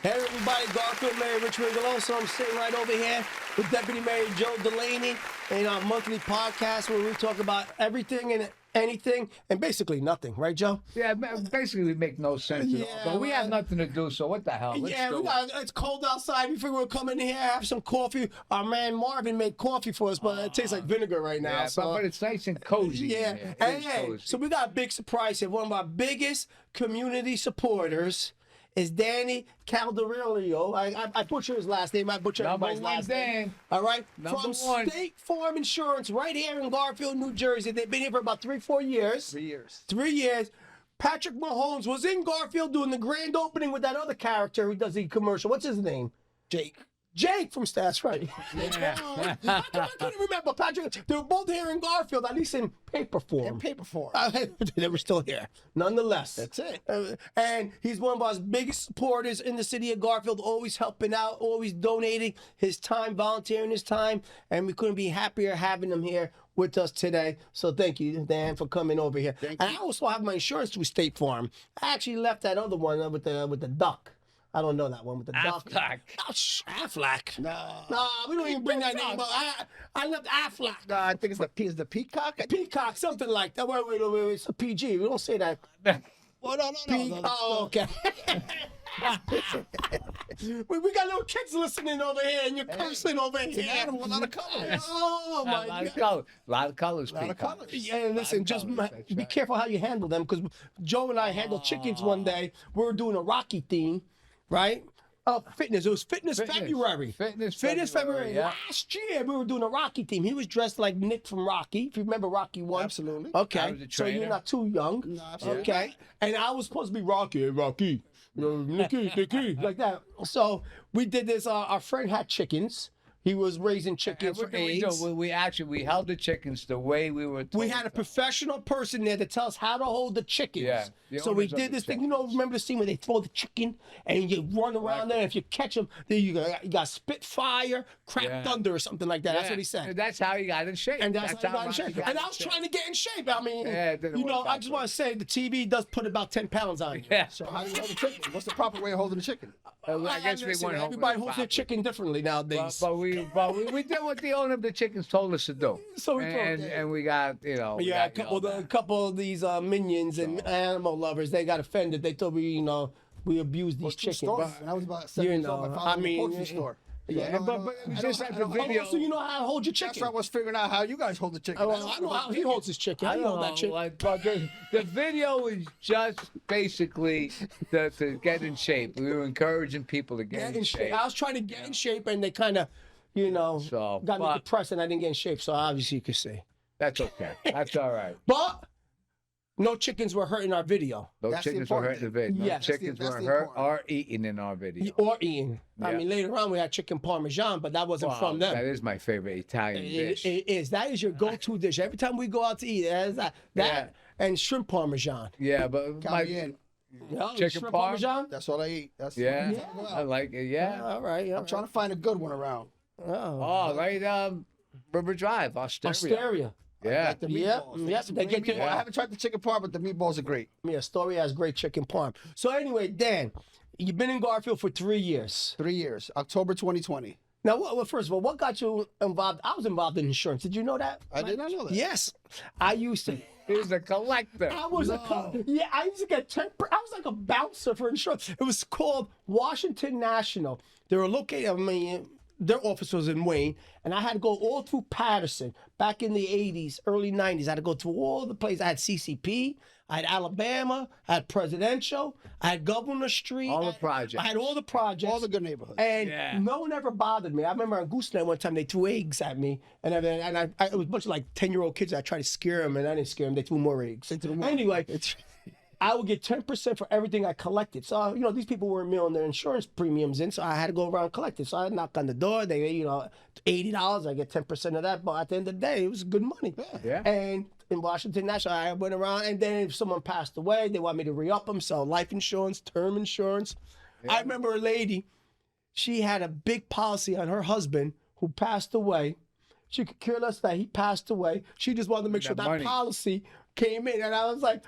Hey everybody, Garfield Mayor Rich Rigoloso. I'm sitting right over here with Deputy Mayor Joe Delaney in our monthly podcast where we talk about everything and anything and basically nothing, right, Joe? Yeah, basically we make no sense at all. But we have nothing to do, so what the hell? It's cold outside. We figure we'll come in here, have some coffee. Our man Marvin made coffee for us, but it tastes like vinegar right now. Yeah, so. but it's nice and cozy. Yeah, cozy. So we got a big surprise here. One of our biggest community supporters is Dani Candelario. I butcher his last name. I butcher everybody's last name. All right? From State Farm Insurance right here in Garfield, New Jersey. They've been here for about 3-4 years. 3 years. 3 years. Patrick Mahomes was in Garfield doing the grand opening with that other character who does the commercial. What's his name? Jake from Stats, right? Yeah. I couldn't remember, Patrick. They were both here in Garfield, at least in paper form. They were still here, nonetheless. That's it. And he's one of our biggest supporters in the city of Garfield, always helping out, always donating his time, volunteering his time. And we couldn't be happier having him here with us today. So thank you, Dan, for coming over here. Thank and you. I also have my insurance through State Farm. I actually left that other one with the duck. I don't know that one with the duck. Affleck. Oh, Affleck. No, We don't even bring that name up. I left Affleck. no, I think it's the peacock. Peacock, something like that. Wait, it's a PG. We don't say that. Well, no. Oh, okay. we got little kids listening over here, and you're cursing over It's here. an animal, a lot of colors. Oh, my God. A lot of colors. A lot of colors. Yeah, listen, just colors, that's be right. careful how you handle them, because Joe and I handled chickens one day. We were doing a Rocky theme, right? Fitness. It was Fitness February. Fitness February. yeah. Last year, we were doing a Rocky theme. He was dressed like Nick from Rocky, if you remember Rocky 1. Absolutely. I Okay, was a so you're trainer. not too young. No, absolutely. Okay, and I was supposed to be Rocky, Nicky, like that. So we did this. Our friend had chickens. He was raising chickens for eggs. We held the chickens the way we were told. We had a professional person there to tell us how to hold the chickens. Yeah, the So we owners of did the this thing. You know, remember the scene where they throw the chicken and you run around there? If you catch them, then you got Spitfire, Crap Thunder, or something like that. That's what he said. That's how he got in shape. And that's how I got in shape. And I was trying to get in shape. I mean, I just want to say the TV does put about 10 pounds on you. Yeah. So how do you hold the chicken? What's the proper way of holding the chicken? I guess we Listen, went home. everybody holds their chicken differently nowadays. But we did what the owner of the chickens told us to do. So we and we got we Yeah, got a couple of these minions and animal lovers, they got offended. They thought we abused these chickens. When I was about 7 years old, my father owned a poultry store. Yeah, but it was just like the video. So you know how to hold your chicken. That's why I was figuring out how you guys hold the chicken. I know how he holds his chicken. I know that chicken. But the video is just basically to get in shape. We were encouraging people to get in shape. I was trying to get in shape, and they kind of, got me depressed, and I didn't get in shape. So obviously you could see. That's okay. That's all right. But no chickens were hurt in our video. Those That's the chickens were hurt in the important video. thing. No Yes. chickens That's were the hurt important or eaten in our video. Or eaten. I Yeah. mean, later on we had chicken parmesan, but that wasn't from them. That is my favorite Italian dish. It is. That is your go-to dish. Every time we go out to eat, that and shrimp parmesan. Yeah, but Count me in. Chicken shrimp parm? parmesan. That's all I eat. That's yeah, Well, I like it. Yeah. All right. I'm trying to find a good one around. Oh, right. River Drive, Astoria. Yeah. Like the Yeah, meatballs. yeah, Some they great get you- meatballs. I haven't tried the chicken parm, but the meatballs are great. Yeah, Astoria has great chicken parm. So anyway, Dan, you've been in Garfield for 3 years. 3 years. October 2020. Now, well, first of all, what got you involved? I was involved in insurance. Did you know that? I did not know that. Yes, I used to. He's a collector. I was I used to get 10. I was like a bouncer for insurance. It was called Washington National. They were located. I mean, their office was in Wayne, and I had to go all through Patterson back in the 80s, early 90s. I had to go through all the places. I had CCP, I had Alabama, I had Presidential, I had Governor Street. All the projects. I had all the projects. All the good neighborhoods. And no one ever bothered me. I remember on Gooseneck one time they threw eggs at me, and it was a bunch of like 10-year-old kids. I tried to scare them, and I didn't scare them. They threw more eggs. Anyway, I would get 10% for everything I collected. So these people weren't mailing their insurance premiums in, so I had to go around and collect it. So I knocked on the door. They, $80. I get 10% of that. But at the end of the day, it was good money. Yeah. And in Washington National, I went around, and then if someone passed away, they want me to re-up them. So life insurance, term insurance. I remember a lady. She had a big policy on her husband who passed away. She could care less that he passed away. She just wanted to make sure that money. policy came in. And I was like,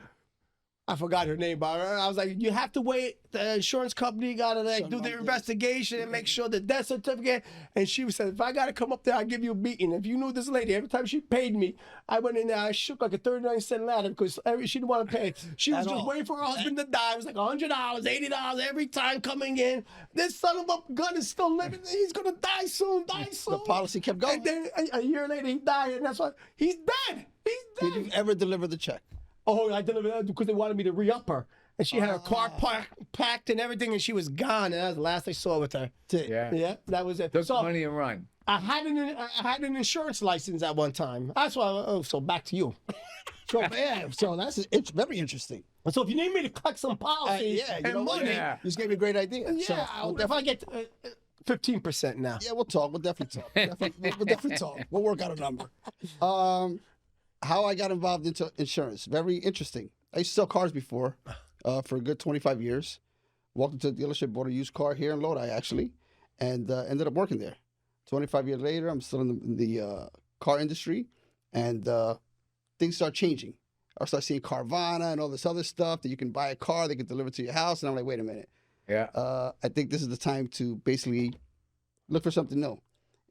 I forgot her name, but I was like, you have to wait. The insurance company got to like do their investigation and make sure the death certificate. And she said, if I got to come up there, I'll give you a beating. If you knew this lady, every time she paid me, I went in there, I shook like a 39-cent ladder because she didn't want to pay. She was just waiting for her husband to die. It was like $100, $80 every time coming in. This son of a gun is still living. He's going to die soon, The policy kept going. And then a year later, he died, and that's why he's dead. He's dead. Did you ever deliver the check? Oh, I delivered that because they wanted me to re-up her. And she had her car packed and everything, and she was gone. And that was the last I saw with her. Yeah. Yeah, that was it. Took So money and run. I had an insurance license at one time. That's why. So back to you. So yeah, so it's very interesting. So if you need me to collect some policies Yeah, you and know what? money, Yeah. You just gave me a great idea. yeah, So if I get 15% now. yeah, we'll talk. We'll definitely talk. We'll definitely talk. We'll work out a number. How I got involved into insurance. Very interesting. I used to sell cars before for a good 25 years. Walked into a dealership, bought a used car here in Lodi, actually, and ended up working there. 25 years later, I'm still in the car industry, and things start changing. I start seeing Carvana and all this other stuff that you can buy a car, they can deliver to your house, and I'm like, wait a minute. Yeah. I think this is the time to basically look for something new.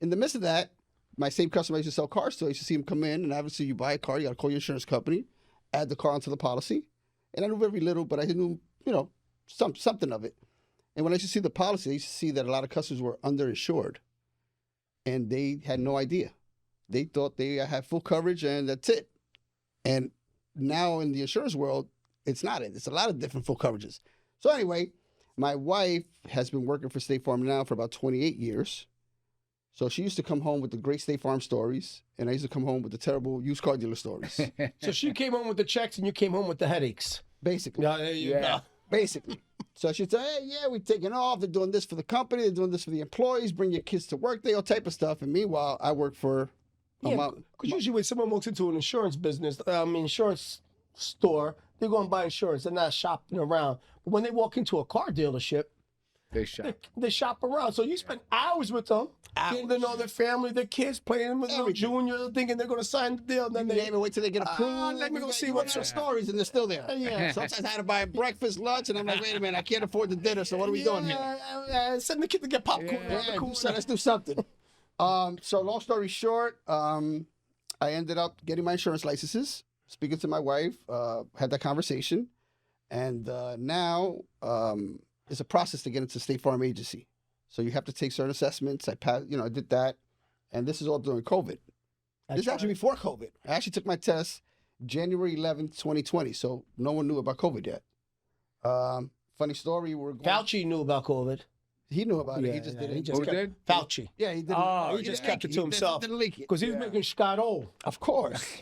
In the midst of that, my same customer I used to sell cars to, I used to see him come in, and obviously you buy a car, you got to call your insurance company, add the car onto the policy. And I knew very little, but I knew, something of it. And when I used to see the policy, I used to see that a lot of customers were underinsured. And they had no idea. They thought they had full coverage and that's it. And now in the insurance world, it's not it. It's a lot of different full coverages. So anyway, my wife has been working for State Farm now for about 28 years. So she used to come home with the great State Farm stories, and I used to come home with the terrible used car dealer stories. So she came home with the checks, and you came home with the headaches. Basically. Yeah, there you go. Basically. So she'd say, hey, yeah, we're taking off. They're doing this for the company. They're doing this for the employees. Bring your kids to work day, all type of stuff. And meanwhile, I work for Yeah, because usually when someone walks into an insurance business, insurance store, they're going to buy insurance. They're not shopping around. But when they walk into a car dealership, they shop around. So you spend hours with them, getting to know their family, their kids, playing with little junior, thinking they're going to sign the deal. And then they even wait till they get approved. Let me go see what's your stories, and they're still there. Yeah. Sometimes I had to buy breakfast, lunch, and I'm like, wait a minute, I can't afford the dinner, so what are we doing here? Send the kid to get popcorn. So let's do something. So long story short, I ended up getting my insurance licenses, speaking to my wife, had that conversation, and now it's a process to get into State Farm agency. So you have to take certain assessments. I did that, and this is all during COVID. This is actually before COVID. I actually took my test January 11th, 2020, so no one knew about COVID yet. Funny story, Fauci knew about COVID. He knew about it. Yeah, He just yeah, didn't. Who did? Fauci. Yeah, he didn't. Oh, He just kept it to himself. Didn't leak it. Because he was making Scott old. Of course.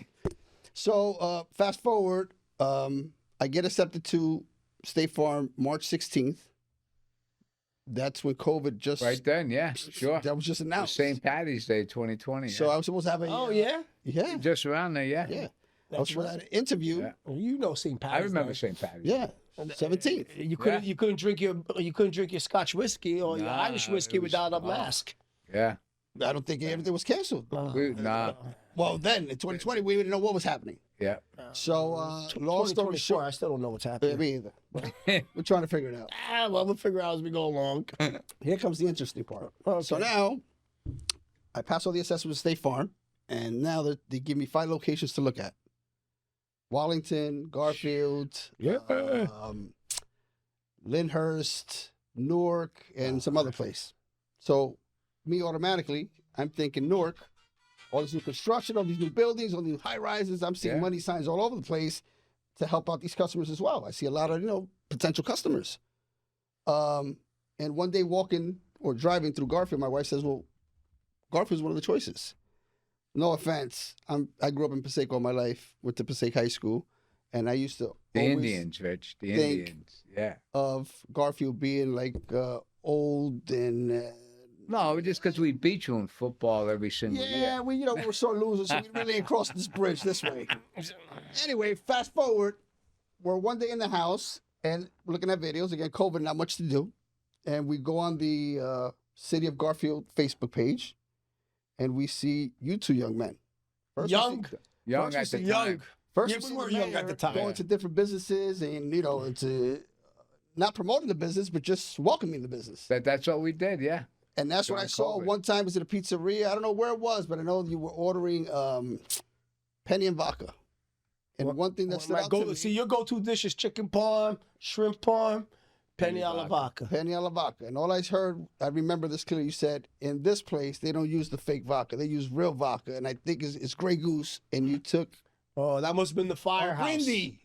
So fast forward, I get accepted to State Farm March 16th. That's when COVID just Right then, yeah, sure. That was just announced. St. Patty's Day 2020. So I was supposed to have a. Oh, yeah? Yeah. Just around there, yeah. Yeah. I was supposed to have an interview. Yeah. You know St. I Patty's remember Day. St. Patty's. Yeah. 17th. You couldn't drink your Scotch whiskey or your Irish whiskey it was- without a mask. Yeah. I don't think everything was canceled. Nah. Well, then in 2020, we didn't know what was happening. Yeah. So long story 2024, short, I still don't know what's happening. me either. We're trying to figure it out. Well, we'll figure out as we go along. Here comes the interesting part. Okay. So now, I pass all the assessments at State Farm, and now they give me 5 locations to look at. Wallington, Garfield, Lyndhurst, Newark, and some other place. So me automatically, I'm thinking Newark, all this new construction, all these new buildings, all these high rises. I'm seeing money signs all over the place to help out these customers as well. I see a lot of, potential customers. And one day walking or driving through Garfield, my wife says, well, Garfield's one of the choices. No offense. I grew up in Passaic all my life, went to Passaic High School, and I used to The always Indians, Rich. The think Indians. Yeah. of Garfield being like old and No, just because we beat you in football every single year. yeah, we were sore losers, so we really ain't crossed this bridge this way. Anyway, fast forward, we're one day in the house and we're looking at videos. Again, COVID, not much to do, and we go on the City of Garfield Facebook page, and we see you two young men. First we Young. see- Young First we at the see time. Young. First, Yeah, we we see were the young mayor at the time. going to different businesses and, into not promoting the business, but just welcoming the business. That's what we did, yeah. And that's what I During saw COVID. one time. Was at a pizzeria. I don't know where it was, but I know you were ordering penny and vodka. And one thing that stood out to me, See, your go-to dish is chicken parm, shrimp parm, penny alla vodka. penny alla vodka. And all I heard, I remember this clearly. You said in this place they don't use the fake vodka; they use real vodka, and I think it's Grey Goose. And you took Oh, that must have been the Firehouse. Windy.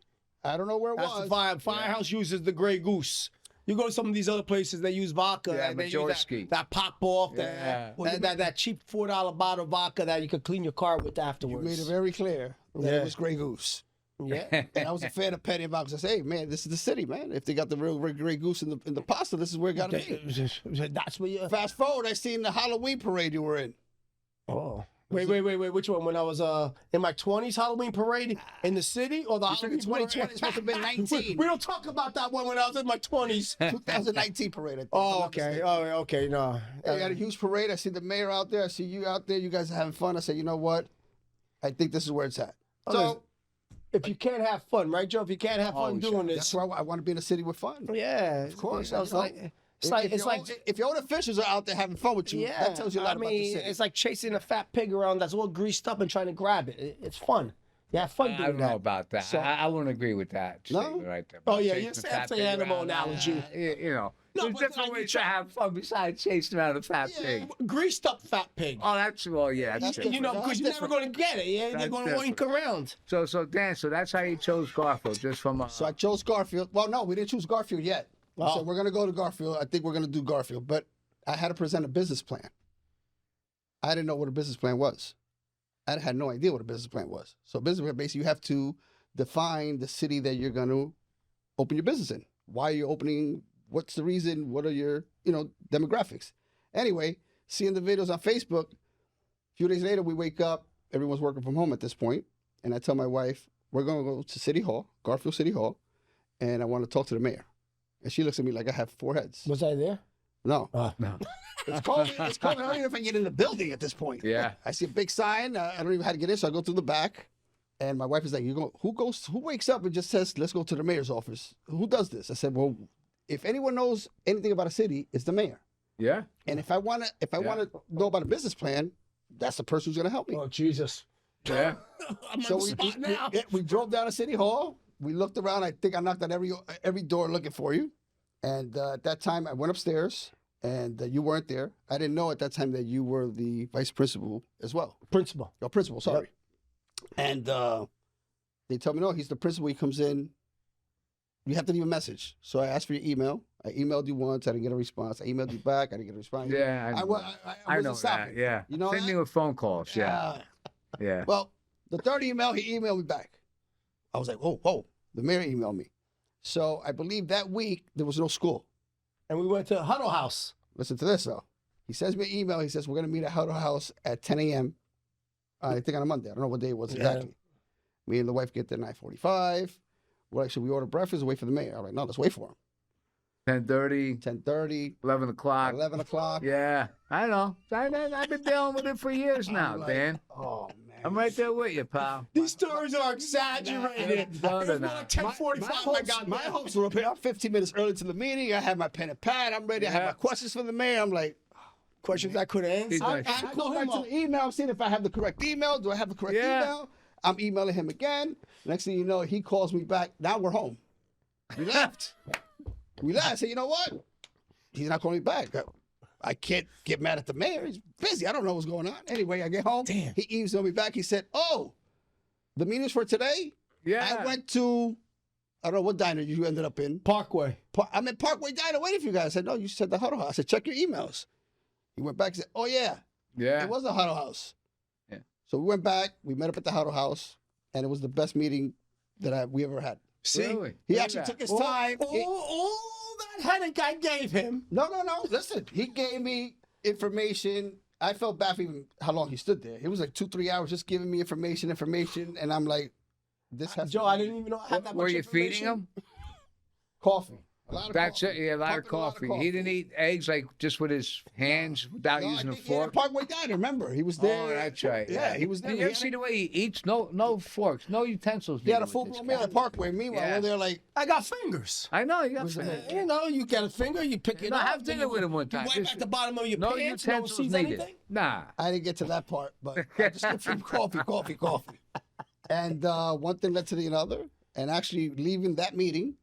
I don't know where it That's was. the Firehouse uses the Grey Goose. You go to some of these other places, they use vodka. Yeah, and they use Majorski. that pop off, Yeah. that cheap $4 bottle of vodka that you could clean your car with You afterwards. made it very clear that Yeah. it was Grey Goose. Yeah. And I was a fan of penny and vodka. I said, "Hey, man, this is the city, man. If they got the real Grey Goose in the pasta, this is where it got to be." That's where you. Fast forward, I seen the Halloween parade you were in. Oh. Wait. Which one? When I was in my 20s Halloween parade in the city or the Halloween 2020, parade? it's supposed to have been 19. We don't talk about that one when I was in my 20s. 2019 parade, I think. Oh, if I'm not okay. mistaken. Oh, okay. No. Hey, we had a huge parade. I see the mayor out there. I see you out there. You guys are having fun. I said, you know what? I think this is where it's at. So If you can't have fun, right, Joe? If you can't have fun Always doing that's this, why I want to be in a city with fun. yeah, Of course. It's like, If your own officials are out there having fun with you, yeah. that tells you a lot I about the mean, city. it's like chasing a fat pig around that's all greased up and trying to grab it. It's fun. You have fun I doing don't know that. about that. So- I wouldn't agree with that No? statement right there. Oh, about yeah, chasing you the said fat it's an pig animal around. analogy. You know, No, there's but different like ways you to have fun besides chasing around a fat pig. Greased up fat pig. Oh, that's well, yeah. That's That's You know, different. because you're never going to get it. Yeah, they're That's going to oink around. So Dan, so that's how you chose Garfield, just from So I chose Garfield. Well, no, we didn't choose Garfield yet. We Oh. said we're going to go to Garfield. I think we're going to do Garfield. But I had to present a business plan. I didn't know what a business plan was. I had no idea what a business plan was. So business plan, basically, you have to define the city that you're going to open your business in. Why are you opening? What's the reason? What are your, demographics? Anyway, seeing the videos on Facebook, a few days later, we wake up. Everyone's working from home at this point. And I tell my wife, we're going to go to City Hall, Garfield City Hall, and I want to talk to the mayor. And she looks at me like I have 4 heads. Was I there? No. No. It's cold. It's cold. I don't even know if I can get in the building at this point. Yeah. I see a big sign. I don't even know how to get in, so I go through the back. And my wife is like, who wakes up and just says, let's go to the mayor's office? Who does this? I said, well, if anyone knows anything about a city, it's the mayor. Yeah. And if I want to know about a business plan, that's the person who's going to help me. Oh, Jesus. Yeah. I'm So on the spot now. we drove down to City Hall. We looked around. I think I knocked on every door looking for you. And at that time, I went upstairs, and you weren't there. I didn't know at that time that you were the vice principal as well. Principal. Your principal, sorry. And they told me, no, he's the principal. He comes in. You have to leave a message. So I asked for your email. I emailed you once. I didn't get a response. I emailed you back. I didn't get a response. Yeah. I I wasn't know stopping. that. Yeah. You know Send that? me with phone calls. Yeah. Yeah. Well, the third email, he emailed me back. I was like, whoa. The mayor emailed me. So I believe that week there was no school. And we went to Huddle House. Listen to this, though. He sends me an email. He says, we're going to meet at Huddle House at 10 a.m. I think on a Monday. I don't know what day it was exactly. Me and the wife get there at 9:45. Well, should we order breakfast or wait for the mayor? I'm like, no, let's wait for him. 10:30, 10:30, 11 o'clock. 11 o'clock. Yeah. I know. I've been dealing with it for years now, I'm like, Dan. Oh, man. I'm right there with you, pal. These stories are exaggerated. It was more like 10:45. I got My hopes were up here. I'm 15 minutes early to the meeting. I have my pen and pad. I'm ready. I have my questions for the mayor. I'm like, questions I couldn't answer. He's like, I go back to the email. I'm seeing if I have the correct email. Do I have the correct email? I'm emailing him again. Next thing you know, he calls me back. Now we're home. We left. I said, you know what? He's not calling me back. I can't get mad at the mayor. He's busy. I don't know what's going on. Anyway, I get home. Damn. He emailed me back. He said, oh, the meeting's for today? Yeah. I went to, I don't know what diner you ended up in. Parkway. I'm in Parkway Diner waiting for you guys. I said, no, you said the Huddle House. I said, check your emails. He went back and said, oh, yeah. Yeah. It was the Huddle House. Yeah. So we went back. We met up at the Huddle House, and it was the best meeting that we ever had. See? Really? He Look at actually that. took his time. All that headache I gave him. No. Listen, he gave me information. I felt bad for even how long he stood there. It was like 2-3 hours just giving me information, and I'm like, this has Joe, to I be didn't even know I had that Were much you information. feeding him? coffee. A lot of That's coffee. it. Yeah, a lot of Parked a lot of coffee. He didn't eat eggs like just with his hands without No, I using a think he had fork. Parkway Diner. Remember, he was there. Oh, that's right. Yeah, he was there. You He ever had see the way he eats? No forks, no utensils. He had a needed with full-blown this meal guy. at Parkway. Meanwhile, Yeah. we're there like, I got fingers. I know. You got You know, you get a finger, you pick it No, up. have dinner you- with him one You time. wipe Just- at the bottom of your no pants, no one utensils sees needed. anything. Nah. I didn't get to that part, but I just get from coffee. And one thing led to the other. And actually leaving that meeting,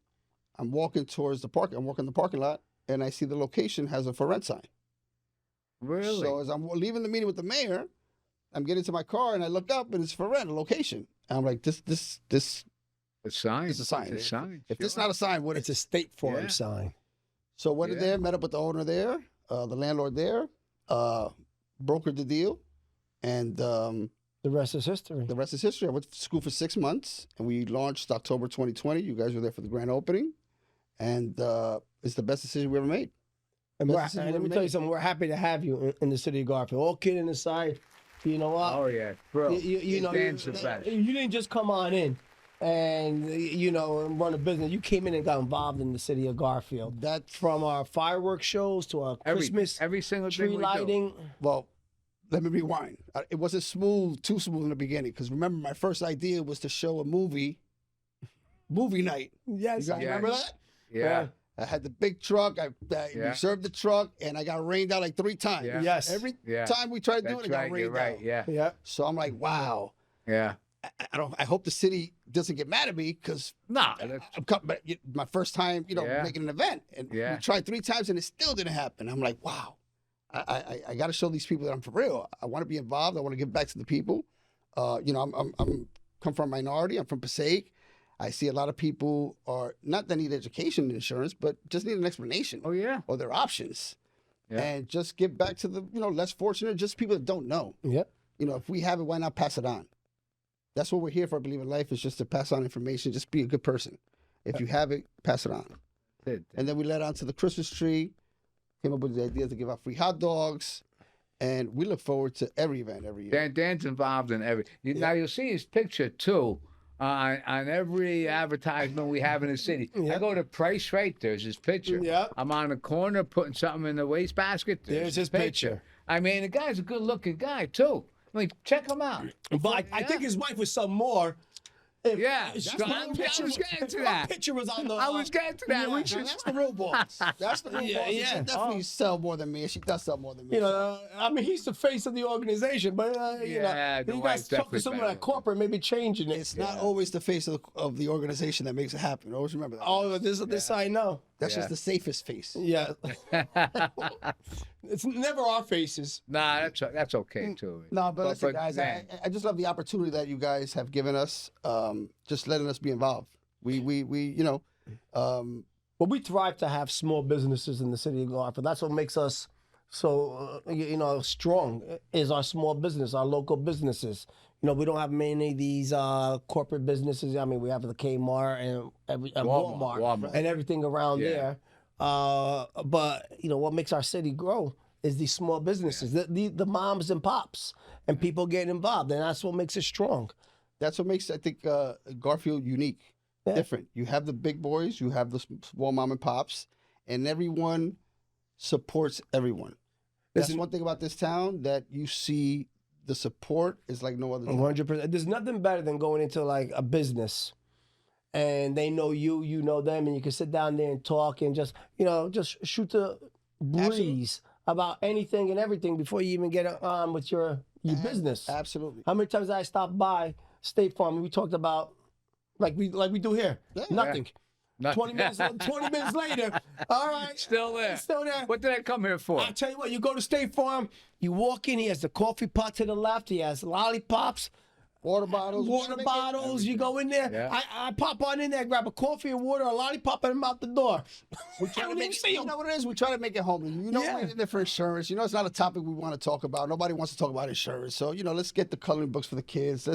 I'm walking towards the park. I'm walking the parking lot, and I see the location has a for rent sign. Really? So as I'm leaving the meeting with the mayor, I'm getting to my car, and I look up, and it's for rent, a location. And I'm like, this a sign. is a sign. It's a sign. If this sure. not a sign, what It's is a State Farm Yeah. sign. So went in Yeah. there, met up with the owner there, the landlord there, brokered the deal, and The rest is history. the rest is history. I went to school for 6 months, and we launched October 2020. You guys were there for the grand opening, and it's the best decision we ever made. And Best decision let we me ever tell you made. something. We're happy to have you in the city of Garfield. All kidding aside, you know what? Oh yeah, bro. You know, Dan's the best. you didn't just come on in and and run a business. You came in and got involved in the city of Garfield. That's From our fireworks shows to our Christmas every single tree thing we lighting. well. Let me rewind. It wasn't too smooth in the beginning, because remember, my first idea was to show a movie night. Yes, You guys remember Yes. that? do. Yeah. I had the big truck. I Yeah. reserved the truck, and I got rained out like 3 times. Yeah. Yes. Every Yeah. time we tried to do That's it, it got right. rained You're right. out. Yeah. Yeah. So I'm like, wow. Yeah. I hope the city doesn't get mad at me, because Nah. That's, but my first time, Yeah. making an event, and Yeah. we tried 3 times, and it still didn't happen. I'm like, wow. I got to show these people that I'm for real. I want to be involved. I want to give back to the people. I'm come from a minority. I'm from Passaic. I see a lot of people are not that need education in insurance, but just need an explanation oh yeah. or their options, Yeah. and just give back to the less fortunate, just people that don't know. Yep. If we have it, why not pass it on? That's what we're here for. I believe in life is just to pass on information. Just be a good person. If you have it, pass it on. That's it. And then we led on to the Christmas tree. Came up with the idea to give out free hot dogs, and we look forward to every event every year. Dan's involved in every. Now you'll see his picture too on every advertisement we have in the city. I Yep. go to Price Right. There's his picture. Yep. I'm on the corner putting something in the wastebasket. There's his picture. I mean, the guy's a good-looking guy too. I mean, check him out. But I think his wife was some more. If, Yeah, if so I was getting to if that. Her picture was on the. I was getting to that. Yeah, We Now, should- that's the real boss. That's the real Yeah, boss. And yeah. She definitely sell more than me, and she does sell more than me. I mean, he's the face of the organization, but Yeah, the you wife's guys talk definitely to someone better. at corporate, maybe changing it. It's not always the face of the organization that makes it happen. Always remember that. Oh, this I know. That's Yeah. just the safest face. Yeah. It's never our faces. Nah, that's okay too. No, but listen, guys, man, I just love the opportunity that you guys have given us, just letting us be involved. We But we thrive to have small businesses in the city of Garfield. That's what makes us so, strong, is our small business, our local businesses. We don't have many of these corporate businesses. I mean, we have the Kmart and Walmart and everything around Yeah. there. But what makes our city grow is these small businesses, the moms and pops, and people getting involved, and that's what makes it strong. that's what makes, I think, Garfield unique, Yeah. different. You have the big boys, you have the small mom and pops, and everyone supports everyone. That's Listen- one thing about this town, that you see the support is like no other. town. 100%. There's nothing better than going into like a business, and they know you, you know them, and you can sit down there and talk and just shoot the breeze about anything and everything before you even get on with your business. Absolutely. How many times I stopped by State Farm and we talked about like we do here? Yeah. Nothing. Nothing. 20 minutes later. All right. Still there. It's still there. What did I come here for? I'll tell you what, you go to State Farm, you walk in, he has the coffee pot to the left, he has lollipops, Water bottles. water bottles, you go in there. Yeah. I pop on in there, grab a coffee and water, a lollipop, and I'm out the door. We try I to don't make even it, see you him. know what it is? We try to make it homely. Yeah. We're in there for insurance. It's not a topic we want to talk about. Nobody wants to talk about insurance. So, let's get the coloring books for the kids.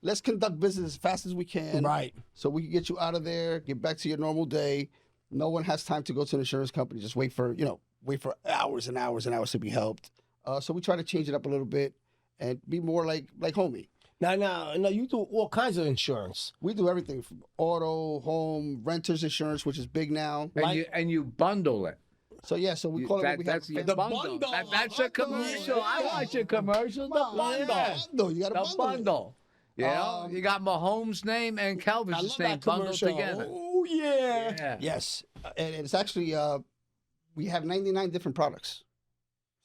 Let's conduct business as fast as we can. Right. So we can get you out of there, get back to your normal day. No one has time to go to an insurance company. Just wait for hours and hours and hours to be helped. So we try to change it up a little bit and be more like homie. No, you do all kinds of insurance. We do everything from auto, home, renters insurance, which is big now. And you bundle it. So yeah, so we call it. That's the the bundle. That's a commercial. I watch a commercial. The bundle. You got The bundle. You know, you got Mahomes' name and Kelvin's name bundled together. Oh yeah. Yes, and it's actually we have 99 different products.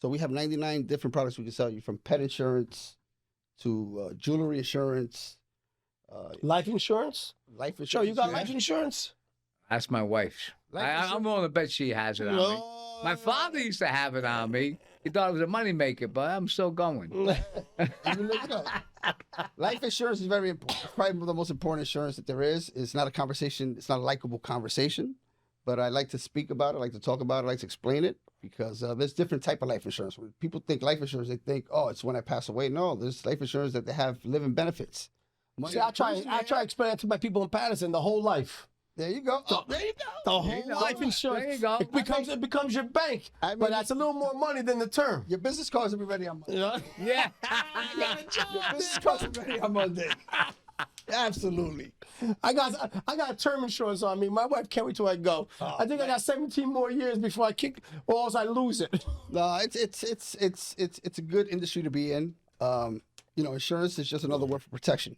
So we have 99 different products we can sell you, from pet insurance to jewelry insurance, Life insurance. life insurance. Sure, you got life insurance. That's my wife's. I'm willing to bet she has it on me. My father used to have it on me. He thought it was a moneymaker, but I'm still going. Life insurance is very important. It's probably the most important insurance that there is. It's not a conversation. It's not a likable conversation, but I like to speak about it. I like to talk about it. I like to explain it, because there's different type of life insurance. When people think life insurance, they think, oh, it's when I pass away. No, there's life insurance that they have living benefits. See, I try to explain that to my people in Patterson. The whole life. There you go. There you go. The whole life insurance. There you go. It becomes your bank. But that's a little more money than the term. Your business cards will be ready on Monday. You know? Yeah. Your business cards will be ready on Monday. Absolutely. I got term insurance on me. My wife can't wait till I go. I think I got 17 more years before I kick, or else I lose it. No, it's a good industry to be in. Insurance is just another word for protection.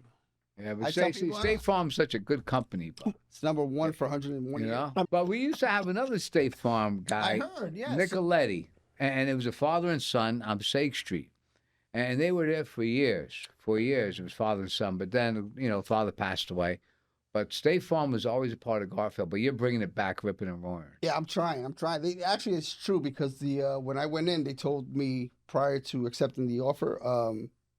Yeah, but State Farm's such a good company, bro. It's number one for 101 years. But we used to have another State Farm guy, I heard, yes. Nicoletti, and it was a father and son on Passaic Street. And they were there for years. It was father and son. But then, father passed away. But State Farm was always a part of Garfield. But you're bringing it back, ripping and roaring. Yeah, I'm trying. Actually, it's true, because when I went in, they told me prior to accepting the offer,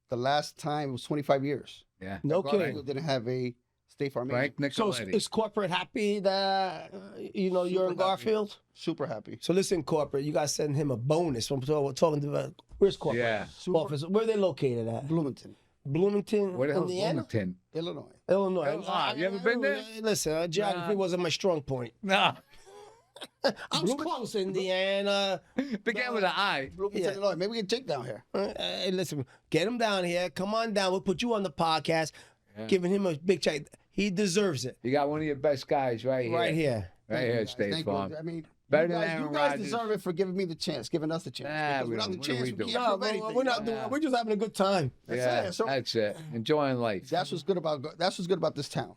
the last time it was 25 years. Yeah. No Garfield kidding. didn't have a State Farm agent. Frank So Nicoletti. is corporate happy that you're in Garfield? Super happy. So listen, corporate, you guys send him a bonus. I'm talking to where's corporate? Yeah. Office. Where are they located at? Bloomington, Where the hell is Indiana? Bloomington? Illinois. Illinois. You ever been there? Listen, geography wasn't my strong point. No. I was close, Indiana. Began with an I. Bloomington, Illinois. Maybe we get Jake down here. Hey, listen, get him down here. Come on down. We'll put you on the podcast. Yeah. Giving him a big check. He deserves it. You got one of your best guys right here. Right here. Right here at State Thank Farm. you. I mean, Better you than guys, Aaron you guys Rodgers. deserve it for giving me the chance, giving us the chance. Nah, Because we without don't. the What do chance, we we do? can't No, prove anything. we're not doing. We're just having a good time. That's it. So That's it. Enjoying life. that's what's good about this town.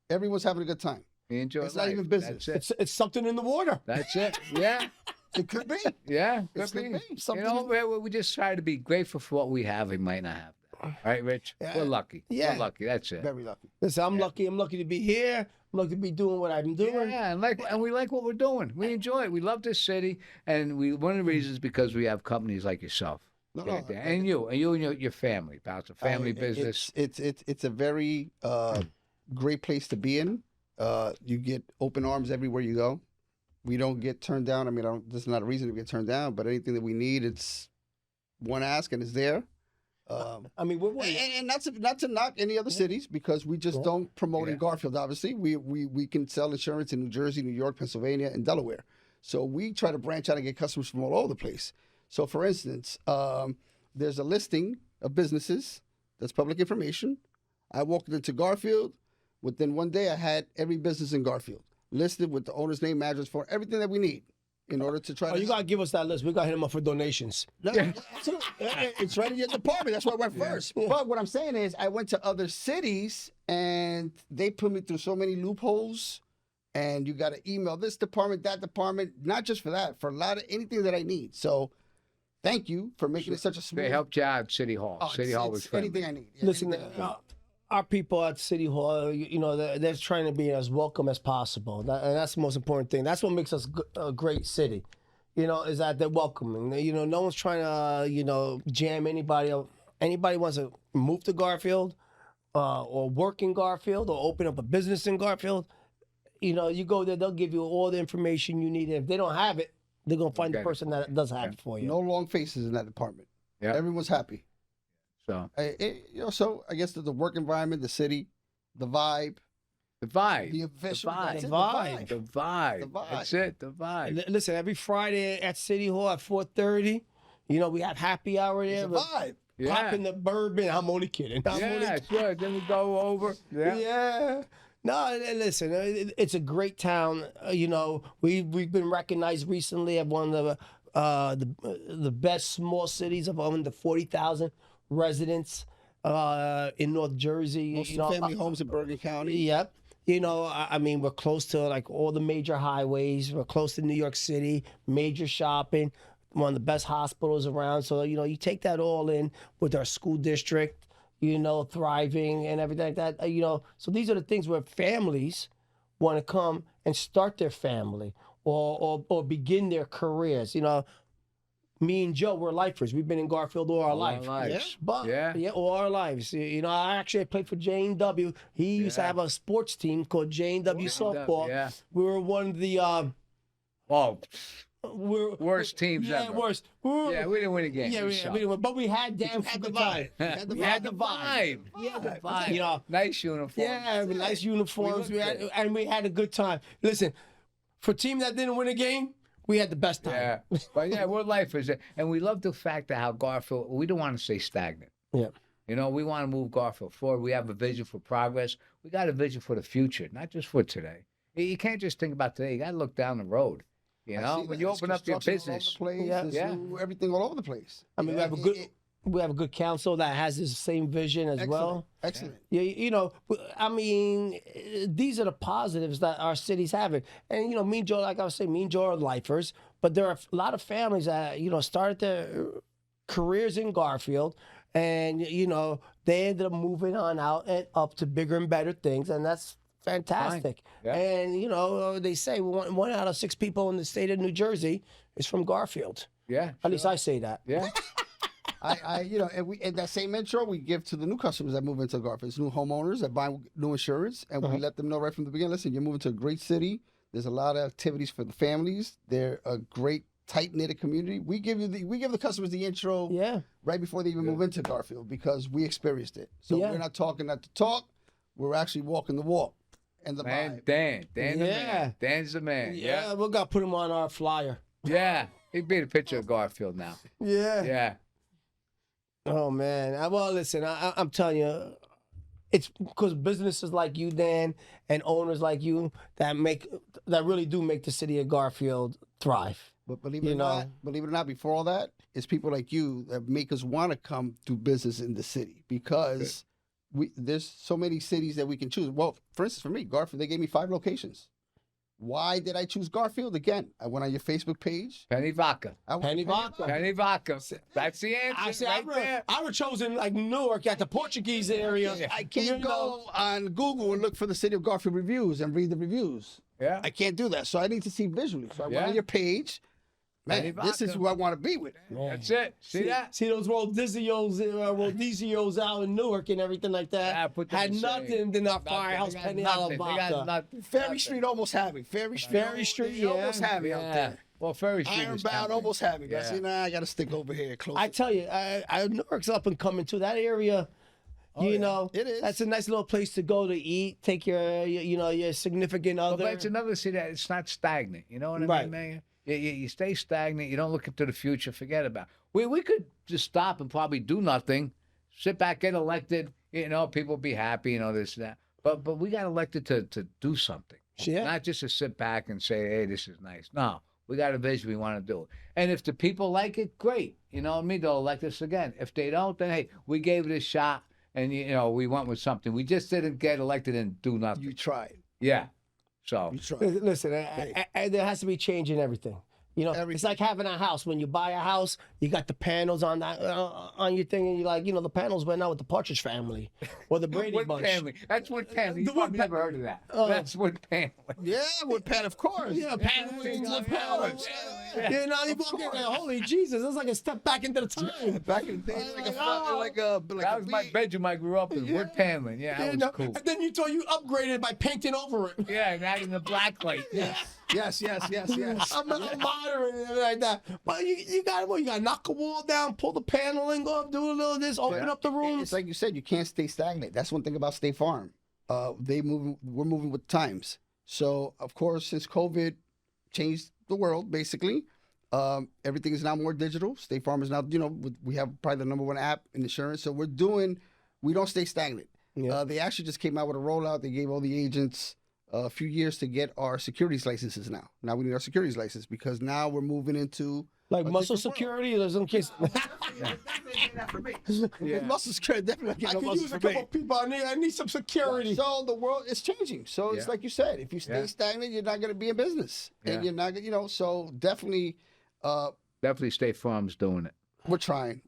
Everyone's having a good time. You enjoy It's life. not even business. That's it. It's something in the water. That's it. Yeah. It could be. Yeah. It could be. Something. We just try to be grateful for what we have. We might not have that. Right, Rich? Yeah. We're lucky. Yeah. We're lucky. That's it. Very lucky. Listen, I'm lucky. I'm lucky to be here. I'm lucky to be doing what I'm doing. Yeah, and we like what we're doing. We enjoy it. We love this city, and one of the reasons is because we have companies like yourself. No, right there. And you and your family. It's a family business. It's a very great place to be in. You get open arms everywhere you go. We don't get turned down. I mean, there's not a reason to get turned down, but anything that we need, it's one ask and it's there. I mean, And not to knock any other cities, because we just don't promote in Garfield. Obviously, we can sell insurance in New Jersey, New York, Pennsylvania, and Delaware. So we try to branch out and get customers from all over the place. So, for instance, there's a listing of businesses that's public information. I walked into Garfield. Within one day, I had every business in Garfield listed with the owner's name, address, for everything that we need in order to try. you gotta give us that list. We gotta hit them up for donations. No, absolutely. It's right in your department. That's why I went first. Yeah. But what I'm saying is, I went to other cities and they put me through so many loopholes. And you got to email this department, that department, not just for that, for a lot of anything that I need. So, thank you for making it such a smooth. They helped you out at City Hall. Oh, City Hall was friendly. anything I need. Yeah, Listen, anything I need. our people at City Hall, they're trying to be as welcome as possible. And that's the most important thing. That's what makes us a great city. Is that they're welcoming. No one's trying to, jam anybody. Anybody wants to move to Garfield or work in Garfield or open up a business in Garfield, you go there, they'll give you all the information you need. And if they don't have it, they're going to find the person that does have it for you. No long faces in that department. Yeah. Everyone's happy. So So I guess the work environment, the city, the vibe. the vibe. The official vibe. that's it, The vibe. The vibe. The vibe. That's it. The vibe. Listen, every Friday at City Hall at 4:30, we have happy hour there. It's a vibe. Yeah. popping the bourbon. I'm only kidding. Yeah, sure. Then we go over. Yeah. Yeah. No, listen, it's a great town. You know, we've been recognized recently as one of the best small cities of under 40,000 residents in North Jersey. Most you know, family homes in Bergen County. Yep. You know, I mean, we're close to like all the major highways. We're close to New York City, major shopping, one of the best hospitals around. So, you know, you take that all in with our school district, you know, thriving and everything like that. You know, so these are the things where families want to come and start their family or begin their careers. You know, me and Joe, we're lifers. We've been in Garfield all our life. lives. But Yeah. all our lives. You know, I played for J&W. He used to have a sports team called J&W softball. Yeah. We were one of the Oh, we're worst teams yeah, ever. worst. Yeah, we didn't win a game. Yeah, we didn't win, but we had damn good time. We had the vibe. Yeah, the vibe. You know, Nice uniform. yeah, with nice uniforms. We looked And we had a good time. Listen, for a team that didn't win a game, we had the best time. Yeah. But yeah, we're lifers. And we love the fact that how Garfield, we don't want to stay stagnant. Yeah. You know, we want to move Garfield forward. We have a vision for progress. We got a vision for the future, not just for today. You can't just think about today. You got to look down the road. You know, when you open up your business. Yeah. Everything all over the place. I mean, we have a good council that has the same vision as well. Excellent. Yeah, you know, I mean, these are the positives that our city's having. And, you know, me and Joe, like I was saying, me and Joe are lifers, but there are a lot of families that, you know, started their careers in Garfield and, you know, they ended up moving on out and up to bigger and better things. And that's fantastic. Yeah. And, you know, they say one out of 6 people in the state of New Jersey is from Garfield. Yeah. At least I say that. Yeah. You know, and that same intro we give to the new customers that move into Garfield. It's new homeowners that buy new insurance, and we let them know right from the beginning. Listen, you're moving to a great city. There's a lot of activities for the families. They're a great tight knit community. We give the customers the intro right before they even move into Garfield because we experienced it. So we're not talking not to talk. We're actually walking the walk and the vibe. Dan the man. Dan's the man. Yeah, we got to put him on our flyer. Yeah. He'd be the picture of Garfield now. Yeah. Yeah. Oh man. Well, listen, I'm telling you, it's because businesses like you, Dan, and owners like you that really do make the city of Garfield thrive. But believe it or not, before all that, it's people like you that make us want to come do business in the city because there's so many cities that we can choose. Well, for instance, for me, Garfield, they gave me 5 locations. Why did I choose Garfield? Again, I went on your Facebook page. Penny vodka. Penny vodka. Penny vodka. That's the answer. I would chosen like Newark at the Portuguese area. I can't go on Google and look for the City of Garfield reviews and read the reviews. Yeah. I can't do that. So I need to see visually. So I went on your page. Man, this is who I want to be with. That's it. See that? See those Rodizios out in Newark and everything like that. Yeah, had nothing in our firehouse penny dollar vodka. Ferry Street almost had me. Ferry Street almost had me out there. Well, Ferry Street Ironbound almost had me. I said, nah, I got to stick over here close. I tell you, Newark's up and coming too. That area, you know, it is. That's a nice little place to go to eat. Take your significant other. But it's another city that it's not stagnant. You know what I mean, man? You stay stagnant. You don't look into the future. Forget about it. We could just stop and probably do nothing, sit back, get elected. You know, people be happy. You know this and that. But we got elected to do something. Yeah. Not just to sit back and say, hey, this is nice. No, we got a vision. We want to do it. And if the people like it, great. You know what I mean? They'll elect us again. If they don't, then hey, we gave it a shot, and you know we went with something. We just didn't get elected and do nothing. You tried. Yeah. So listen, there has to be change in everything. You know, it's like having a house. When you buy a house, you got the panels on that on your thing, and you're like, you know, the panels went out with the Partridge Family or the Brady Wood Bunch. Family. That's Wood Family. You've never heard of that. That's Wood Family. Yeah, Wood Pan, of course. Yeah, Wood Panels. You know, you walk in there, holy Jesus, it's like a step back into the time. Back in the day, that was my bedroom I grew up in. Wood paneling. Yeah, that was cool. And then you thought you upgraded by painting over it. Yeah, and adding the black light. Yes. I'm modern and everything like that. But you got to knock a wall down, pull the paneling up, do a little of this, open up the rooms. It's like you said, you can't stay stagnant. That's one thing about State Farm. We're moving with times. So of course, since COVID changed the world, basically, Everything is now more digital. State Farm is now, we have probably the #1 app in insurance. So we don't stay stagnant. Yeah. They actually just came out with a rollout. They gave all the agents a few years to get our securities licenses now. Now we need our securities license because now we're moving into Like a muscle different world. security or some case. Muscle security, definitely. I could use a couple people. I need some security. So the world is changing. So it's like you said, if you stay stagnant, you're not going to be in business, and you're not going. So definitely, Definitely State Farm's doing it. we're trying,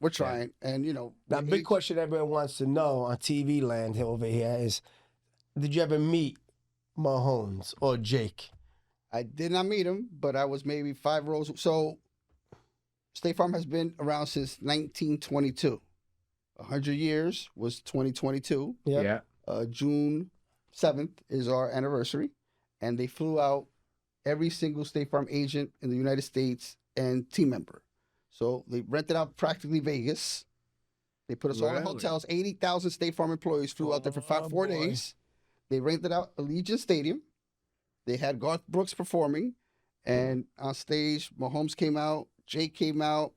and The big question everyone wants to know on TV land over here is, did you ever meet Mahomes or Jake? I did not meet him, but I was maybe 5 rows. So State Farm has been around since 1922. 100 years was 2022. Yep. Yeah. June 7th is our anniversary, and they flew out every single State Farm agent in the United States and team member. So they rented out practically Vegas. They put us all in Really? hotels. 80,000 State Farm employees flew out there for 4 boy. days. They rented out Allegiant Stadium. They had Garth Brooks performing, and on stage, Mahomes came out, Jake came out,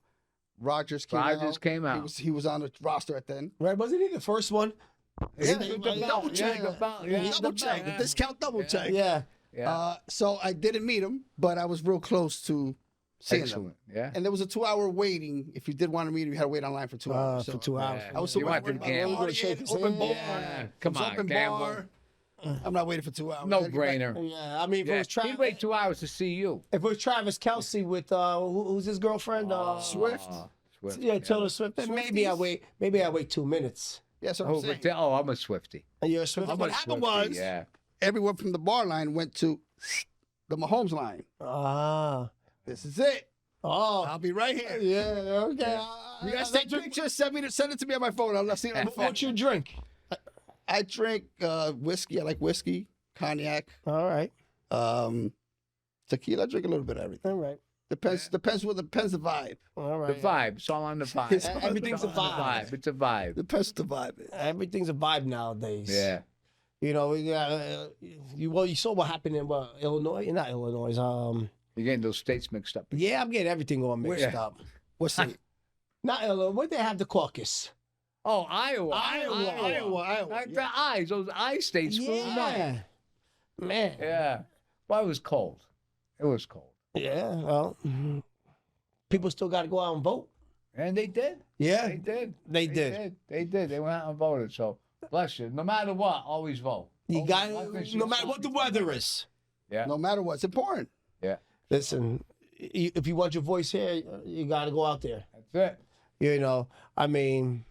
Rodgers came out. Rodgers came out. He was on the roster at then. Right? Wasn't he the first one? Yeah, double check. double check. The discount double check. Yeah. Yeah. So I didn't meet him, but I was real close to seeing him. Excellent. Yeah. And there was a 2-hour waiting. If you did want to meet him, you had to wait online for 2 hours. For 2 hours. I was so You worried wanted about to gamble. open bar. Yeah. Come on, Open gamble. bar. I'm not waiting for 2 hours. No brainer. Yeah. I mean, if it Yeah. was He'd wait 2 hours to see you. if it was Travis Kelce with who's his girlfriend? Swift. Swift. Yeah, Taylor Swift. Then maybe I wait. Maybe I wait 2 minutes. Yeah, that's what I'm saying. I'm a Swiftie. And you're a Swift. What happened was, Yeah. everyone from the bar line went to the Mahomes line. Ah. This is it. Oh. I'll be right here. Yeah. Okay. You guys take pictures, send it to me on my phone. I'll see it on the phone. What you drink? I drink whiskey. I like whiskey, cognac, All right. tequila. I drink a little bit of everything. All right. Depends the vibe. All The right. vibe. It's all on the vibe. It's Everything's a It's all on the vibe. It's a vibe. Depends the vibe. Everything's a vibe nowadays. Yeah. You know, you saw what happened in Illinois, not Illinois. You're getting those states mixed up. Yeah, I'm getting everything all mixed Yeah. up. What's it? Not Illinois. Where they have the caucus? Oh, Iowa. Iowa. Like the eyes, those eye states. screw 'em up. Yeah. Man. Yeah. Well, it was cold. It was cold. Yeah. Well, people still got to go out and vote. And they did. Yeah. They did. They did. They did. They went out and voted. So, bless you. No matter what, always vote. You Always- got life is no just matter what the something. weather is. Yeah. No matter what, it's important. Yeah. Listen, if you want your voice here, you got to go out there. That's it. You know, I mean,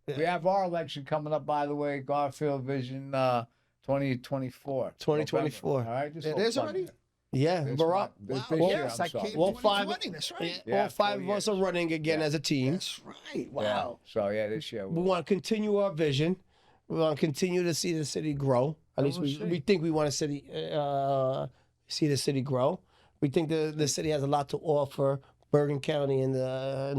We have our election coming up, by the way, Garfield Vision 2024. 2024. November. All right. Just It a is plug. already? yeah, This Barack. month. This Wow, year, yes, I'm I sorry. came All five- 2020, that's right. Yeah, all 5 of 4 us are running again Yeah. as a team. That's right. Yeah. Wow. So, yeah, this year. We want to continue our vision. We want to continue to see the city grow. At And least we'll see. we think we want to see the city grow. We think the city has a lot to offer Bergen County and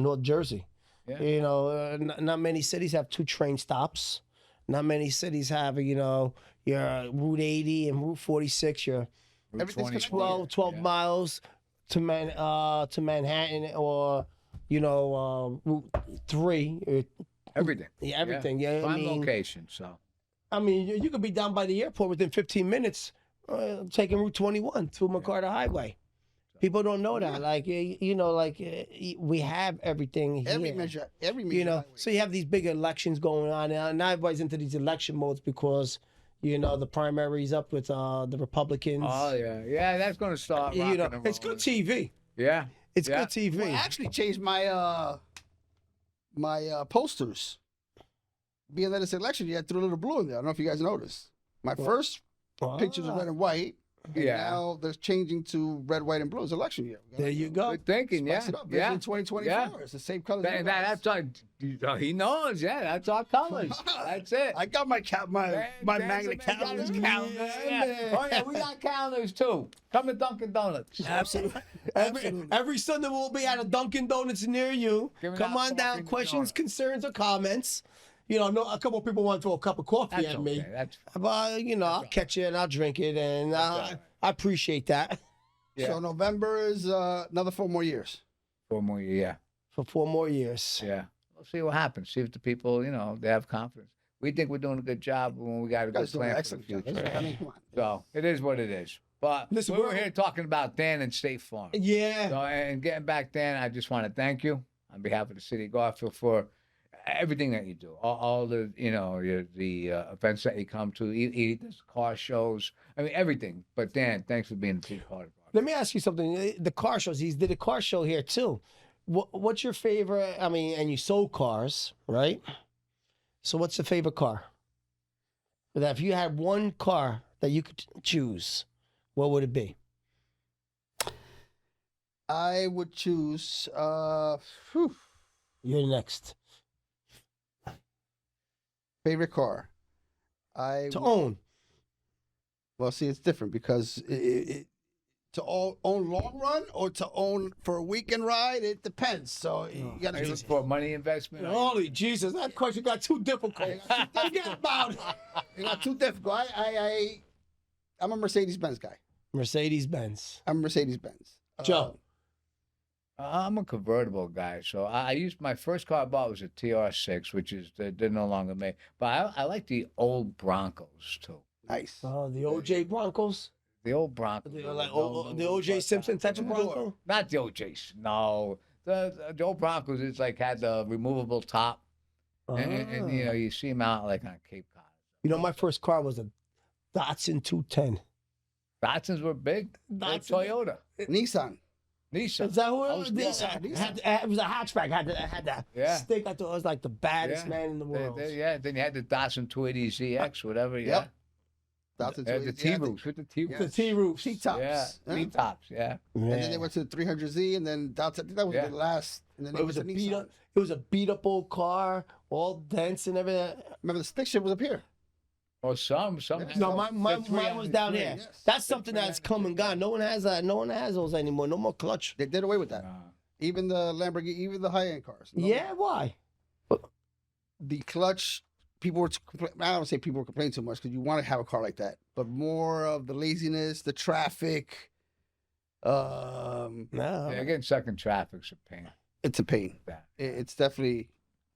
North Jersey. Yeah. You know, not many cities have 2 train stops. Not many cities have, your Route 80 and Route 46. Your Route Everything's 24. 12 Yeah. miles to Manhattan, or Route 3. Everything. Yeah, everything. Yeah, Prime location. So, I mean, you could be down by the airport within 15 minutes, taking Route 21 through McCarter Highway. People don't know that. Like, we have everything here. Every major highway. So you have these big elections going on now. Now everybody's into these election modes because, the primary's up with the Republicans. oh, yeah. Yeah, that's going to start. Rocking and It's good rolling. TV. Yeah. It's Yeah. good TV. Well, I actually changed my posters. Being that it's election year, I threw a little blue in there. I don't know if you guys noticed. My first pictures are red and white. And Yeah. now they're changing to red, white, and blue. It's election year. There you go. Good thinking. Yeah. Spice it up. Yeah. Vision 2024. Yeah. It's the same color. That's our, he knows. Yeah, that's our colors. That's it. I got my Man, magnet Benjamin got his calendar. calendar. Yeah. Oh, yeah, we got calendars too. Come to Dunkin' Donuts. Absolutely. Every Sunday we'll be at a Dunkin' Donuts near you. Giving Come out on down. coffee and Questions, donuts. concerns, or comments. A couple of people want to throw a cup of coffee That's at me. okay. That's But, I'll catch it and I'll drink it. And all right. I appreciate that. Yeah. So November is another 4 more years. 4 more years. Yeah. For 4 more years. Yeah. We'll see what happens. See if the people, they have confidence. We think we're doing a good job when we got a You good guys doing an plan for the excellent job. future. I mean, come on. So it is what it is. But Listen, we were we're- here talking about Dan and State Farm. Yeah. So, and getting back, Dan, I just want to thank you on behalf of the city of Garfield for everything that you do. All the, the events that you come to, eat the car shows. I mean, everything. But Dan, thanks for being a big part of it. Let me ask you something. The car shows, he did a car show here too. What's your favorite? I mean, and you sold cars, right? So what's the favorite car? That if you had one car that you could choose, what would it be? I would choose. You're next. Favorite car. To own. Well, see, it's different because to own long run or to own for a weekend ride, it depends. So you got Are you to looking for money investment? Holy Jesus, that question got too difficult. Forget about it. You got too difficult. I'm a Mercedes Benz guy. Mercedes Benz. I'm a Mercedes Benz. Joe. I'm a convertible guy, so I used my first car I bought was a TR6, which is they're no longer made. But I like the old Broncos too. Nice. Oh, the OJ Broncos. The old Broncos, The, like the OJ Simpson type of Bronco. Not the OJs. No, the old Broncos. It's like had the removable top, and you see them out like on Cape Cod. My first car was a Datsun 210. Datsuns were big. Like Toyota, Nissan. Nissan. Is that who I it was was? close. It was a hatchback. Had that Yeah. stick. I thought it was like the baddest Yeah. man in the world. Yeah. Then you had the Datsun 280ZX, whatever. Yeah. Yep. That's The T-roofs with the T-roofs. The T-roofs. T-tops. Yeah, Huh? T-tops. Yeah. And then they went to the 300Z, and then I think that was Yeah. the last. And then they It went was to a beat Nissan. up. It was a beat up old car, all dents and everything. Remember the stick shift was up here. Or some. No, mine was down here. Yes. That's something that's come and gone. No one has that. No one has those anymore. No more clutch. They did away with that. Even the Lamborghini, even the high end cars. No. Yeah, why? The clutch. People were. I don't say people were complaining too much because you want to have a car like that, but more of the laziness, the traffic. No. Yeah, getting stuck in traffic's a pain. It's a pain. Yeah. It's definitely.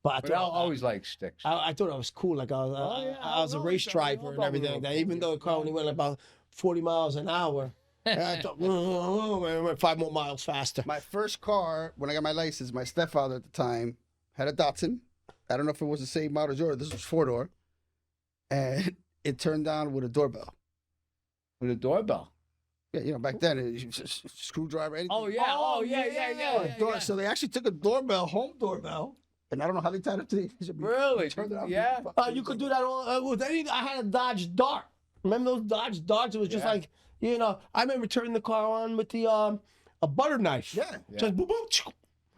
But I But I thought always like sticks. I thought I was cool. Like I was a race driver and everything like that. Even though the car only went about 40 miles an hour, I thought I went 5 more miles faster. My first car, when I got my license, my stepfather at the time had a Datsun. I don't know if it was the same model as yours. This was 4-door. And it turned on with a doorbell. With a doorbell. Yeah, back then, it was just screwdriver, anything. Yeah. So they actually took a doorbell, home doorbell, and I don't know how they tied it to the Really? Turned it on. Yeah. You could do that with any. I had a Dodge Dart. Remember those Dodge Darts? It was just Yeah. like I remember turning the car on with the a butter knife. Yeah. Just boom, boom. Choo.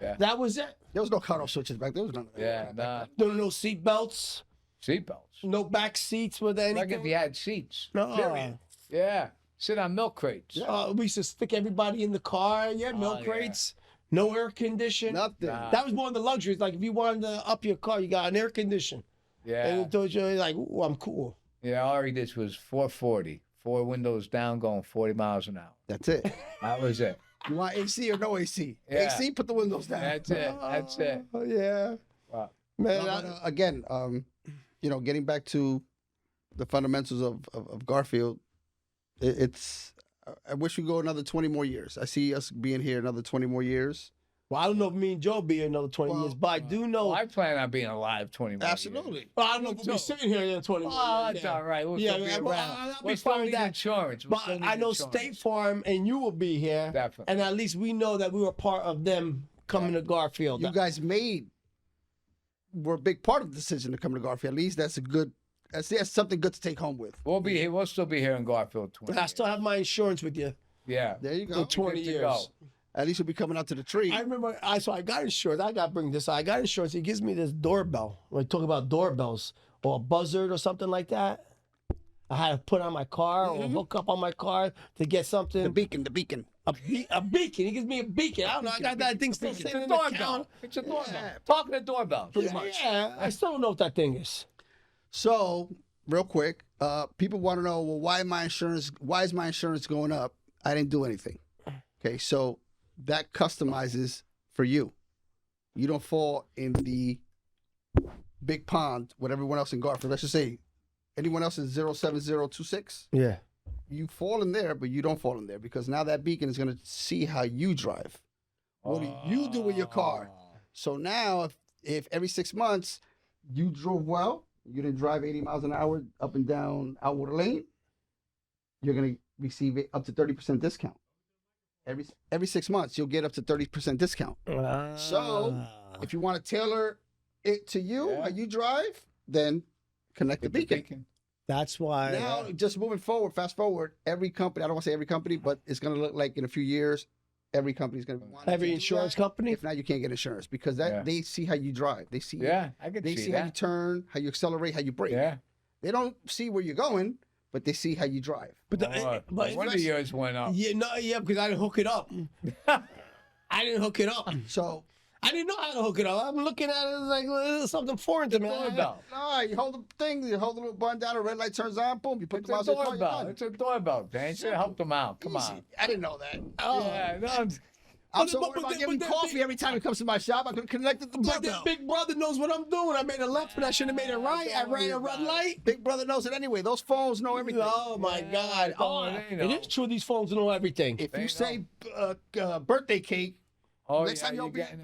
Yeah. That was it. There was no cutoff switches back there. There was none of that. Yeah, nah. No seat belts. Seatbelts. No back seats with anything. Like if you had seats. No. Period. Yeah. Sit on milk crates. We used to stick everybody in the car. Yeah, milk yeah. crates. No air condition. Nothing. Nah. That was one of the luxuries. Like if you wanted to up your car, you got an air condition. Yeah. And it told you like, "Ooh, I'm cool." Yeah, all he did was 440. 4 windows down, going 40 miles an hour. That's it. That was it. You want AC or no AC? Yeah. AC, put the windows down. That's it. That's it. Oh yeah, Wow. man. No, but, again, getting back to the fundamentals of Garfield, it's. I wish we go another 20 more years. I see us being here another 20 more years. Well, I don't know if me and Joe be here another 20 years, but I do know. Well, I plan on being alive 20 more Absolutely. years. Well, I don't know if we'll be sitting here in 20 years. Oh, that's yeah. all right. We'll Yeah, still be yeah, well, around. I'll be We'll still fine with need that. insurance. We'll But still need I know insurance. State Farm and you will be here. Definitely. And at least we know that we were part of them coming to Garfield. You guys were a big part of the decision to come to Garfield. At least that's that's something good to take home with. We'll be here. We'll still be here in Garfield 20 But I still years. have my insurance with you Yeah. There you go. for 20 Good to years. go. At least you'll be coming out to the tree. I remember, so I got insurance. I got to bring this. I got insurance. He gives me this doorbell. When I talk about doorbells or a buzzard or something like that, I had to put on my car or hook up on my car to get something. the beacon. A beacon. He gives me a beacon. I don't know. I got that thing still It's sitting a in the doorbell. counter. It's a doorbell. Talking to doorbell. Pretty Yeah, much. yeah, I still don't know what that thing is. So, real quick, people want to know, well, why is my insurance going up? I didn't do anything. Okay, so that customizes for you. You don't fall in the big pond with everyone else in Garfield. Let's just say anyone else is 07026. Yeah. You fall in there, but you don't fall in there because now that beacon is going to see how you drive. What do you do with your car? So now, if every 6 months you drove well, you didn't drive 80 miles an hour up and down Outwater Lane, you're going to receive up to 30% discount. Every 6 months, you'll get up to 30% discount. So if you want to tailor it to you, how you drive, then connect the beacon. That's why. Now, just moving forward, fast forward, every company, I don't want to say every company, but it's going to look like in a few years, every company is going to want every insurance company. If not, you can't get insurance because they see how you drive. They see I can they see that. how you turn, how you accelerate, how you brake. Yeah. They don't see where you're going, but they see how you drive. But one of yours went up. Yeah, because I didn't hook it up. I didn't hook it up. So I didn't know how to hook it up. I'm looking at it like it's something foreign to me. no, you hold the thing, you hold the little button down, the red light turns on, boom, you put It's the a mouse in the car, you're doorbell. done. It's a doorbell, Dan. You should have helped them out. Come Easy. on. I didn't know that. Yeah, no, I'm so worried about giving coffee every time he comes to my shop. I could connect it to the But the doorbell. big brother knows what I'm doing. I made a left when I should have made a right. I ran a red light. Big brother knows it anyway. Those phones know everything. Oh my God! they know. It is true. These phones know everything. If They you know. say birthday cake, next time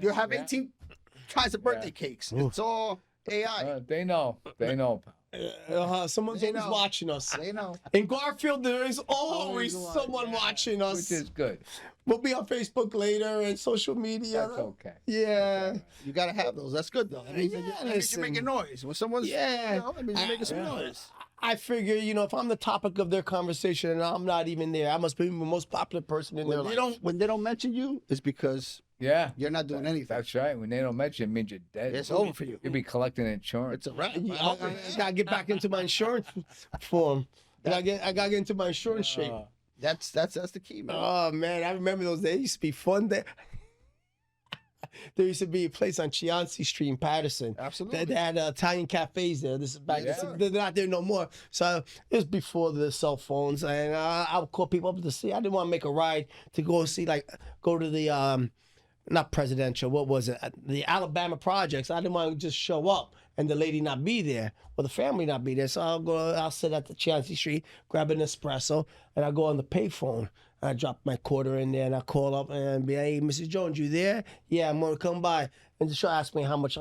you'll have 18 kinds of birthday cakes. It's all AI. They know. They know. Someone's They always know. watching us. They know. In Garfield, there is always Always someone watching us. Which is good. We'll be on Facebook later and social media. That's okay. Yeah. You gotta have those. That's good though. That means, Yeah, that means listen. you're making noise. When someone's that means you're making some noise. I figure, if I'm the topic of their conversation and I'm not even there, I must be the most popular person in their life. When they don't mention you, it's because Yeah. you're not doing anything. That's right. When they don't mention it, it means you're dead. It's over for you. You'll be collecting insurance. It's a wrap. I gotta get back into my insurance form. I gotta get into my insurance shape. That's the key, man. Oh man, I remember those days. It used to be fun. There used to be a place on Chianti Street in Patterson. Absolutely. They had Italian cafes there. This is back. They're not there no more. So it was before the cell phones, and I would call people up to see. I didn't want to make a ride to go see, go to the not presidential. What was it? The Alabama projects. I didn't want to just show up and the lady not be there or the family not be there. So I'll sit at the Chianti Street, grab an espresso, and I go on the payphone. I drop my quarter in there and I call up and be, hey, Mrs. Jones, you there? Yeah, I'm gonna come by. And she'll ask me how much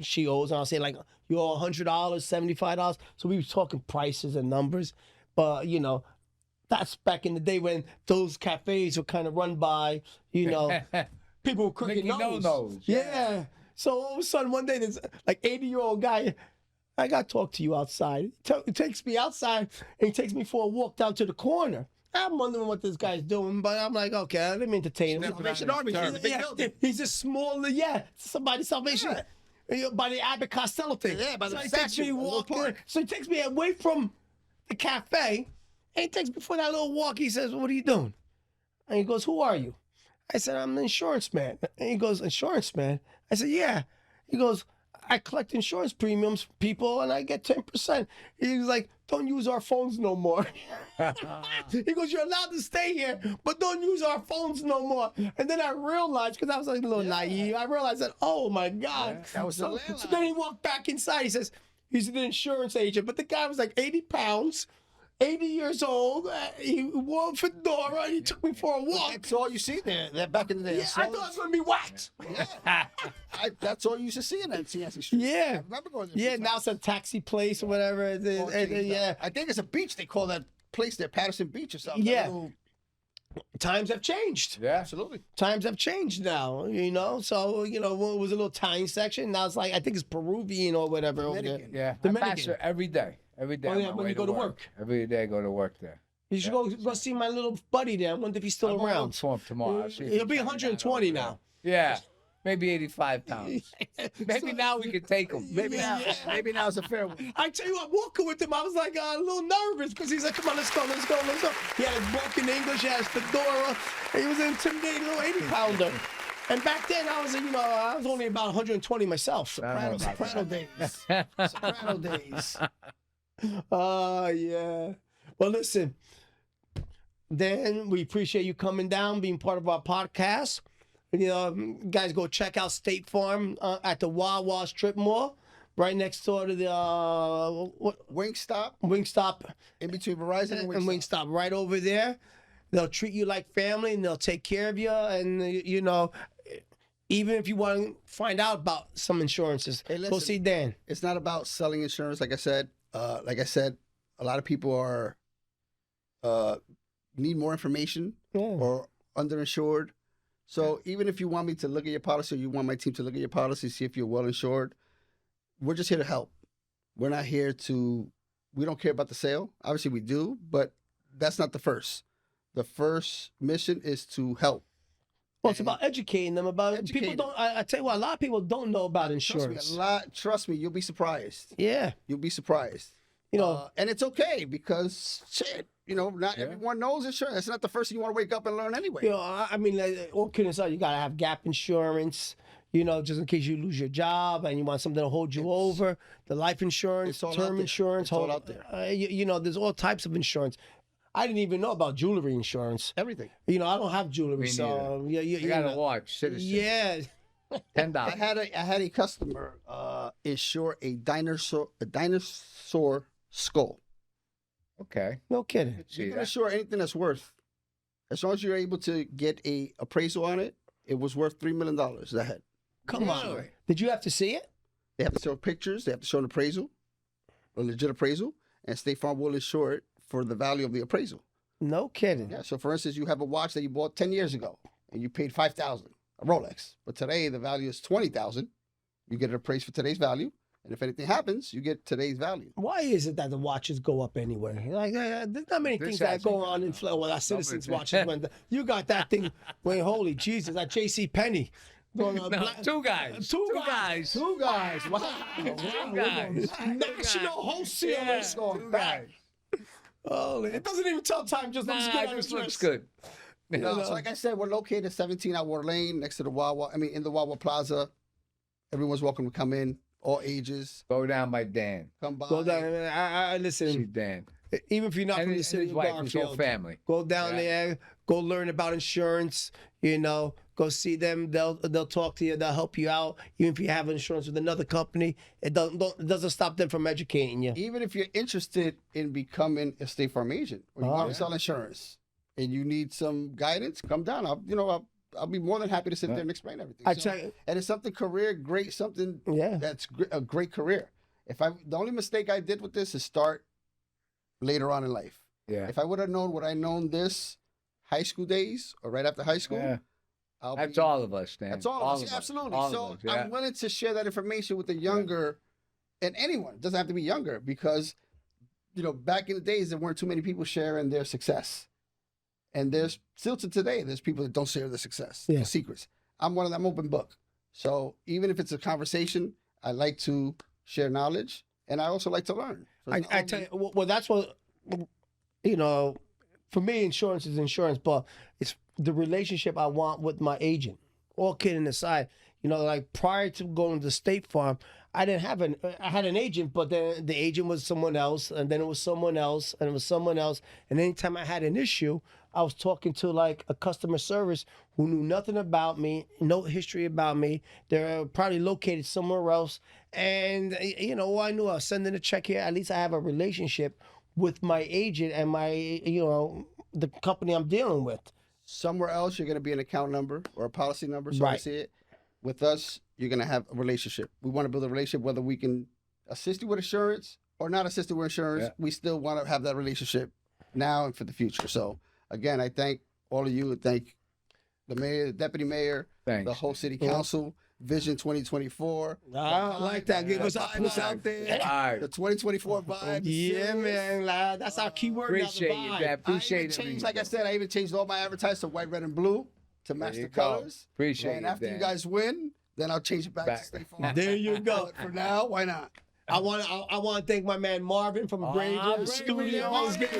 she owes, and I'll say you owe $100, $75. So we were talking prices and numbers, but that's back in the day when those cafes were kind of run by people with crooked Mickey nose. No-Nose. Yeah. So all of a sudden one day there's 80-year-old guy. I got to talk to you outside. He takes me outside and he takes me for a walk down to the corner. I'm wondering what this guy's doing, but I'm like, okay, let me entertain him. Salvation Army. He's just small, somebody Salvation. By the Abbott Costello thing. Yeah, by the so he takes me statue, walking. So he takes me away from the cafe, and he takes me for that little walk. He says, what are you doing? And he goes, who are you? I said, I'm an insurance man. And he goes, insurance man? I said, yeah. He goes, I collect insurance premiums, people, and I get 10%. He was like, don't use our phones no more. He goes, you're allowed to stay here, but don't use our phones no more. And then I realized, because I was like a little naive, I realized that, oh my God. That was the so landline. then he walked back inside. He says, he's an insurance agent, but the guy was like 80 pounds. 80 years old, he wore a fedora, and he took me for a walk. That's all you see there. That back in the day. Yeah, I thought it was going to be wax. Yeah. That's all you used to see in that Chianti Street. Yeah. I remember going there. Yeah, now it's a taxi place or whatever. Yeah. I think it's a beach. They call that place there Patterson Beach or something. Yeah. That little- Times have changed. Yeah. Absolutely. Times have changed now, So, it was a little Italian section. Now it's like, I think it's Peruvian or whatever over there. Dominican. Yeah. Dominican. I pass there every day. Every day. Oh, on yeah, my when way you go to work. Every day I go to work there. You should go see my little buddy there. I wonder if he's still I'm gonna around. look for him tomorrow. I'll see if He'll he's be coming 120 down over now. there. Yeah. Maybe 85 pounds. Maybe now we could take him. Maybe now it's a fair one. I tell you, I'm walking with him. I was like a little nervous because he's like, come on, let's go. He had his broken English, he had his fedora. He was an intimidating little 80-pounder. And back then, I was only about 120 myself. I don't know about Soprano days. Soprano days. Oh, yeah. Well, listen, Dan, we appreciate you coming down, being part of our podcast. Guys, go check out State Farm at the Wawa Strip Mall, right next door to the Wingstop, Wingstop in between Verizon and and Wingstop. Wingstop, right over there. They'll treat you like family, and they'll take care of you. And even if you want to find out about some insurances, Hey, go listen. see Dan. It's not about selling insurance, like I said. A lot of people are need more information Yeah. or underinsured. So even if you want me to look at your policy, or you want my team to look at your policy, see if you're well insured, we're just here to help. We're not here to. We don't care about the sale. Obviously, we do, but that's not the first. The first mission is to help. Well, it's about educating them about it. People Educating. don't. I tell you what, a lot of people don't know about insurance. Trust me, you'll be surprised. Yeah, You'll be surprised. And it's okay because shit, not everyone knows insurance. It's not the first thing you want to wake up and learn anyway. I mean, like, all kidding aside, you gotta have gap insurance. Just in case you lose your job and you want something to hold you over. The life insurance, it's all out term there. insurance, It's all out there. There's all types of insurance. I didn't even know about jewelry insurance. Everything. I don't have jewelry, Me so yeah, You gotta watch Citizen. Yeah, $10. I had a customer insure a dinosaur skull. Okay. no kidding. See You can that. insure anything that's worth, as long as you're able to get a appraisal on it. It was worth $3 million. That head. Come on, Really? did you have to see it? They have to show pictures. They have to show an appraisal, a legit appraisal, and State Farm will insure it for the value of the appraisal. No kidding. Yeah. So, for instance, you have a watch that you bought 10 years ago, and you paid $5,000, a Rolex, but today the value is $20,000. You get it appraised for today's value, and if anything happens, you get today's value. Why is it that the watches go up anyway? Like, there's not many This things that hasn't go gone on in up. Well, our citizens' Something- watches went. You got that thing. Wait, holy Jesus! At J.C. Penney. No, two guys. Two guys. Two guys. Wow. Two guys. National wholesalers. Two guys. Oh, it doesn't even tell time. Just looks Nah, good. it on just the looks wrist. good. No, so like I said, we're located 17 Outwater Lane next to the Wawa. In the Wawa Plaza. Everyone's welcome to come in, all ages. Go down by Dan. Come by. Go down. I See listen. Dan. Even if you're not And from the his city of wife, his whole Garfield, family. go down Yeah. there. Go learn about insurance. Go see them. They'll talk to you. They'll help you out. Even if you have insurance with another company, it doesn't stop them from educating you. Even if you're interested in becoming a State Farm agent or you want yeah. to sell insurance and you need some guidance, come down. I'll be more than happy to sit there and explain everything. I So- tell you, and it's something great, something yeah. that's a great career. The only mistake I did with this is start later on in life. Yeah. If I would have known what I known this high school days or right after high school, Yeah. That's all of us, Dan. That's all of us. Yeah, absolutely. All So of us, yeah. I'm willing to share that information with the younger and anyone. It doesn't have to be younger because, back in the days, there weren't too many people sharing their success. And there's still to today, there's people that don't share their success, Yeah. the secrets. I'm one of them, open book. So even if it's a conversation, I like to share knowledge and I also like to learn. So it's I not tell only- you, well, that's what, for me, insurance is insurance, but it's the relationship I want with my agent. All kidding aside, like prior to going to State Farm, I had an agent, but then the agent was someone else, and then it was someone else, and it was someone else. And anytime I had an issue, I was talking to like a customer service who knew nothing about me, no history about me. They're probably located somewhere else. And, all I knew, I was sending a check here. At least I have a relationship with my agent and my, the company I'm dealing with. Somewhere else, you're going to be an account number or a policy number. So I Right. see it. With us, you're going to have a relationship. We want to build a relationship, whether we can assist you with insurance or not assist you with insurance. Yeah. We still want to have that relationship now and for the future. So again, I thank all of you. Thank the mayor, the deputy mayor, Thanks. the whole city council, Vision 2024. I like that. Give us Vibes a out there. All right. The 2024 vibe. is Yeah, serious. man. Lad. That's our keyword. Appreciate now, the you, vibe. Dan. I Appreciate even it. changed, like I said, I even changed all my advertisements to white, red, and blue to match There the you go. colors. Appreciate And it, after Dan. you guys win, then I'll change it back to State Farm. There you go. But for now, why not? I want to thank my man Marvin from Brave Marvin, Studios. Marvin. Brave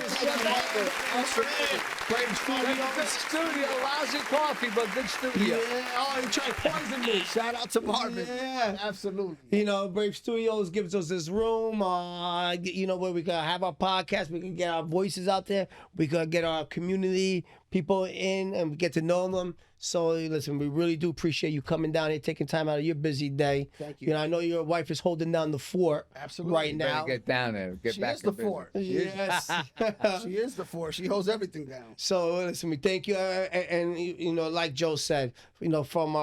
Good Studios. studio, lousy coffee, but good studio. Yeah. Oh, he tried to poison me. Shout out to Marvin. Yeah. Absolutely. Brave Studios gives us this room, where we can have our podcast, we can get our voices out there, we can get our community people in and get to know them. So listen, we really do appreciate you coming down here, taking time out of your busy day. Thank you. You know, I know your wife is holding down the fort Absolutely. right Better now. get down there. Get She back is in the business. fort. Yes. She is the force. She holds everything down. So listen, we thank you, and you know, like Joe said, you know, from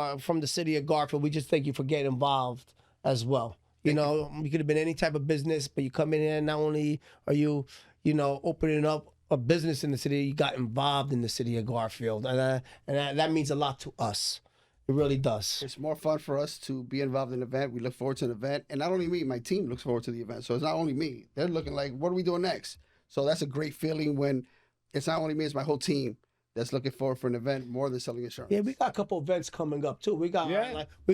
the city of Garfield, we just thank you for getting involved as well. You know, you could have been any type of business, but you come in here, not only are you, you know, opening up a business in the city, you got involved in the city of Garfield, and that means a lot to us. It really does. It's more fun for us to be involved in an event. We look forward to an event. And not only me, my team looks forward to the event. So it's not only me. They're looking like, what are we doing next? So that's a great feeling when it's not only me, it's my whole team that's looking forward for an event more than selling insurance. Yeah, we got a couple events coming up too. We got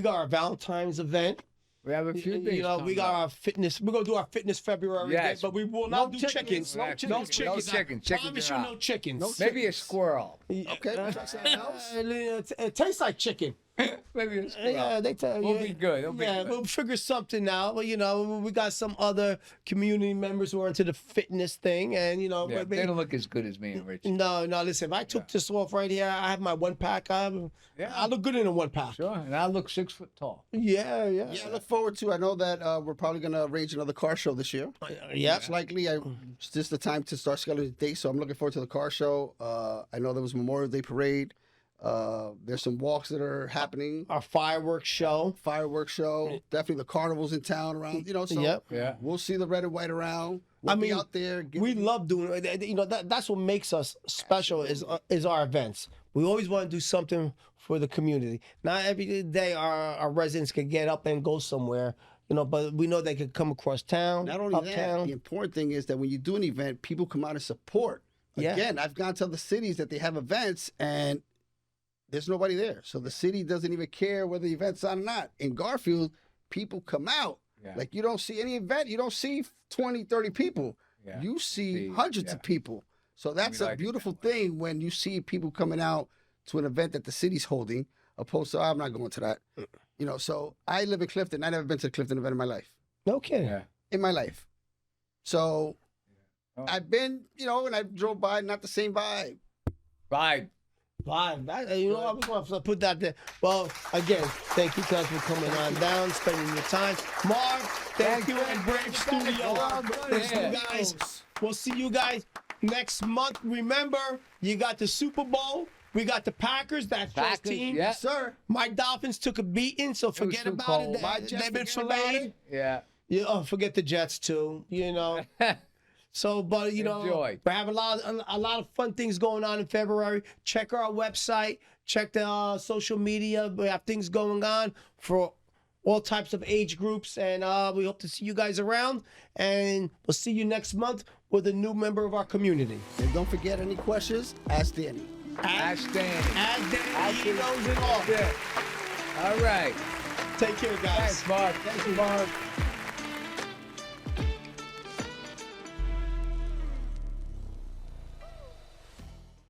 our Valentine's event. We have a few things. You know, we got our fitness. We're gonna do our fitness February, Yes. but we will not do chickens. chickens. No No chickens. chickens. No I chickens. Chickens promise are you, out. no chickens. No Maybe a squirrel. Okay, we try something else. It tastes like chicken. Maybe a squirrel. Yeah, they tell you. We'll be good. It'll be Yeah, good. we'll figure something out. But you know, we got some other community members who are into the fitness thing, and you know, Yeah, they don't look as good as me and Rich. no. Listen, if I took this off right here, I have my 1-pack. I look good in a 1-pack. Sure, and I look 6 foot tall. Yeah. Yeah, I look forward to. I know that we're probably going to arrange another car show this year. Yeah. Most likely, it's just the time to start scheduling dates. So I'm looking forward to the car show. I know there was Memorial Day parade. There's some walks that are happening. Our fireworks show. Fireworks show. Definitely the carnivals in town around. You know, so Yep. Yeah. we'll see the red and white around. We'll be out there. We love doing it. You know, that's what makes us special is our events. We always want to do something for the community. Not every day our residents can get up and go somewhere, you know, but we know they could come across town, Not only uptown. that, the important thing is that when you do an event, people come out and support. Yeah. Again, I've gone to other cities that they have events and there's nobody there. So the city doesn't even care whether the event's on or not. In Garfield, people come out. Yeah. Like you don't see any event, you don't see 20, 30 people. Yeah. You see See, hundreds yeah. of people. So that's We a like it beautiful that way. thing when you see people coming out to an event that the city's holding, opposed to, I'm not going to that. You know, so I live in Clifton. I've never been to a Clifton event in my life. No kidding. Yeah. In my life. So Oh. I've been, you know, and I drove by, not the same vibe. Vibe. Live. You know, I was going to put that there. Well, again, thank you guys for coming on down, spending your time. Marv, thank you, and Brave Studio. Thank you guys. We'll see you guys next month. Remember, you got the Super Bowl. We got the Packers. That's Joe's Packers, team. yeah. Sir, My Dolphins took a beating, so forget too about cold. it. My Jets, They've been forget about filleted. it. Yeah. Forget the Jets too. You know. So, but you know, Enjoy. we're having a lot of fun things going on in February. Check our website. Check the social media. We have things going on for all types of age groups, and we hope to see you guys around. And we'll see you next month with a new member of our community. and don't forget any questions, ask Danny. Ask Danny. As Danny, he knows it all. Yeah. All right. Take care, guys. Thanks, Mark. Thank you, Marv.